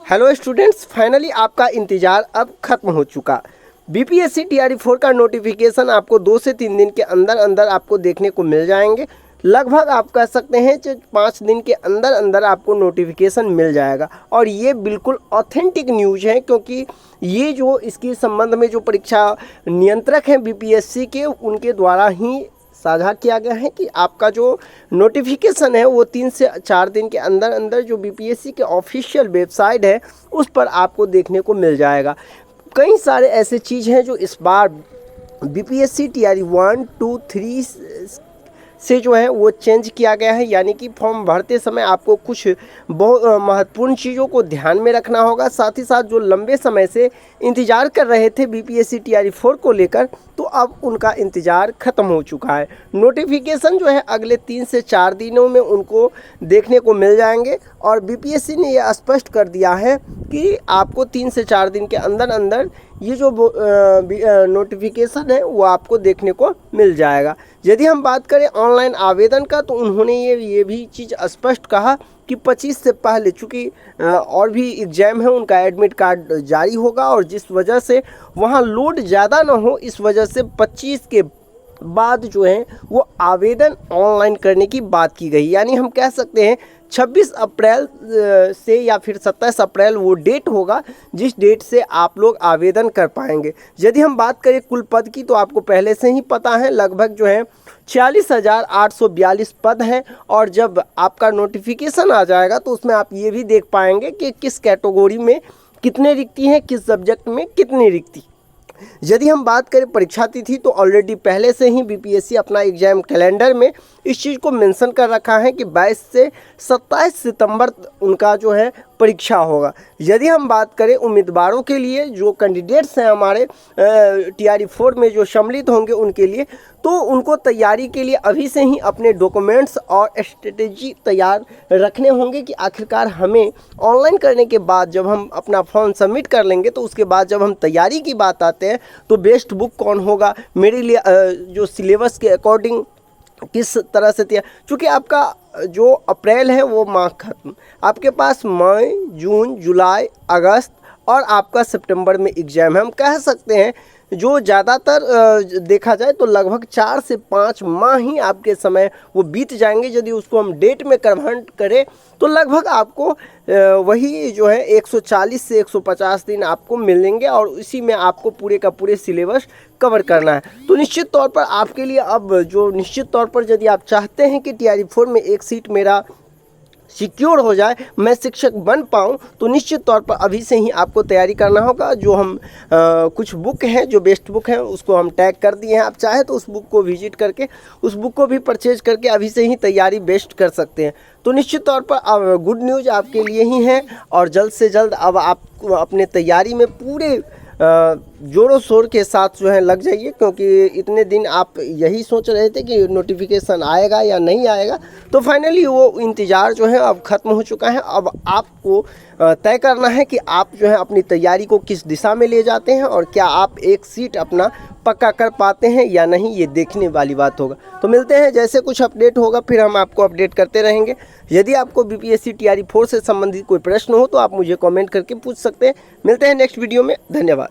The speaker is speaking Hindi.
हेलो स्टूडेंट्स, फाइनली आपका इंतज़ार अब ख़त्म हो चुका। बीपीएससी टीआरई 4 का नोटिफिकेशन आपको 2 से 3 दिन के अंदर अंदर आपको देखने को मिल जाएंगे। लगभग आप कह सकते हैं कि 5 दिन के अंदर अंदर आपको नोटिफिकेशन मिल जाएगा। और ये बिल्कुल ऑथेंटिक न्यूज़ है, क्योंकि ये जो इसके संबंध में जो परीक्षा नियंत्रक हैं बीपीएससी के, उनके द्वारा ही साझा किया गया है कि आपका जो नोटिफिकेशन है वो 3 से 4 दिन के अंदर अंदर जो बीपीएससी के ऑफिशियल वेबसाइट है उस पर आपको देखने को मिल जाएगा। कई सारे ऐसे चीज़ हैं जो इस बार बीपीएससी टीआरई 1, 2, 3 से जो है वो चेंज किया गया है। यानी कि फॉर्म भरते समय आपको कुछ बहुत महत्वपूर्ण चीज़ों को ध्यान में रखना होगा। साथ ही साथ जो लंबे समय से इंतज़ार कर रहे थे बीपीएससी टीआरई 4 को लेकर, तो अब उनका इंतज़ार ख़त्म हो चुका है। नोटिफिकेशन जो है अगले 3 से 4 दिनों में उनको देखने को मिल जाएंगे। और बीपीएससी ने यह स्पष्ट कर दिया है कि आपको 3 से 4 दिन के अंदर अंदर ये जो नोटिफिकेशन है वो आपको देखने को मिल जाएगा। यदि हम बात करें ऑनलाइन आवेदन का, तो उन्होंने ये भी चीज़ स्पष्ट कहा कि 25 से पहले, चूँकि और भी एग्ज़ाम है, उनका एडमिट कार्ड जारी होगा और जिस वजह से वहाँ लोड ज़्यादा ना हो, इस वजह से 25 के बाद जो है वो आवेदन ऑनलाइन करने की बात की गई। यानी हम कह सकते हैं 26 अप्रैल से या फिर 27 अप्रैल वो डेट होगा जिस डेट से आप लोग आवेदन कर पाएंगे। यदि हम बात करें कुल पद की, तो आपको पहले से ही पता है लगभग जो है 46,842 पद हैं। और जब आपका नोटिफिकेशन आ जाएगा तो उसमें आप ये भी देख पाएंगे कि किस कैटेगरी में कितने रिक्ति हैं, किस सब्जेक्ट में कितनी रिक्ति। यदि हम बात करें परीक्षा तिथि, तो ऑलरेडी पहले से ही बीपीएससी अपना एग्जाम कैलेंडर में इस चीज़ को मेंशन कर रखा है कि 22 से 27 सितंबर उनका जो है परीक्षा होगा। यदि हम बात करें उम्मीदवारों के लिए, जो कैंडिडेट्स हैं हमारे टीआरई 4 में जो सम्मिलित होंगे उनके लिए, तो उनको तैयारी के लिए अभी से ही अपने डॉक्यूमेंट्स और स्ट्रेटेजी तैयार रखने होंगे कि आखिरकार हमें ऑनलाइन करने के बाद जब हम अपना फॉर्म सबमिट कर लेंगे, तो उसके बाद जब हम तैयारी की बात आते हैं तो बेस्ट बुक कौन होगा मेरे लिए, जो सिलेबस के अकॉर्डिंग किस तरह से तैयार। चूँकि आपका जो अप्रैल है वो माह खत्म, आपके पास मई, जून, जुलाई, अगस्त और आपका सितंबर में एग्ज़ाम है। हम कह सकते हैं जो ज़्यादातर देखा जाए तो लगभग 4 से 5 माह ही आपके समय वो बीत जाएंगे। यदि उसको हम डेट में कन्वर्ट करें तो लगभग आपको वही जो है 140 से 150 दिन आपको मिलेंगे और इसी में आपको पूरे का पूरे सिलेबस कवर करना है। तो निश्चित तौर पर आपके लिए अब जो निश्चित तौर पर यदि आप चाहते हैं कि टीआरई 4 में एक सीट मेरा सिक्योर हो जाए, मैं शिक्षक बन पाऊँ, तो निश्चित तौर पर अभी से ही आपको तैयारी करना होगा। जो हम कुछ बुक हैं, जो बेस्ट बुक हैं, उसको हम टैग कर दिए हैं। आप चाहे तो उस बुक को विजिट करके उस बुक को भी परचेज करके अभी से ही तैयारी बेस्ट कर सकते हैं। तो निश्चित तौर पर अब गुड न्यूज़ आपके लिए ही है और जल्द से जल्द अब आप अपने तैयारी में पूरे जोरों शोर के साथ जो है लग जाइए, क्योंकि इतने दिन आप यही सोच रहे थे कि नोटिफिकेशन आएगा या नहीं आएगा। तो फाइनली वो इंतज़ार जो है अब ख़त्म हो चुका है। अब आपको तय करना है कि आप जो है अपनी तैयारी को किस दिशा में ले जाते हैं और क्या आप एक सीट अपना पक्का कर पाते हैं या नहीं, ये देखने वाली बात होगा। तो मिलते हैं, जैसे कुछ अपडेट होगा फिर हम आपको अपडेट करते रहेंगे। यदि आपको बीपीएससी टीआरई 4 से संबंधित कोई प्रश्न हो तो आप मुझे कमेंट करके पूछ सकते हैं। मिलते हैं नेक्स्ट वीडियो में, धन्यवाद।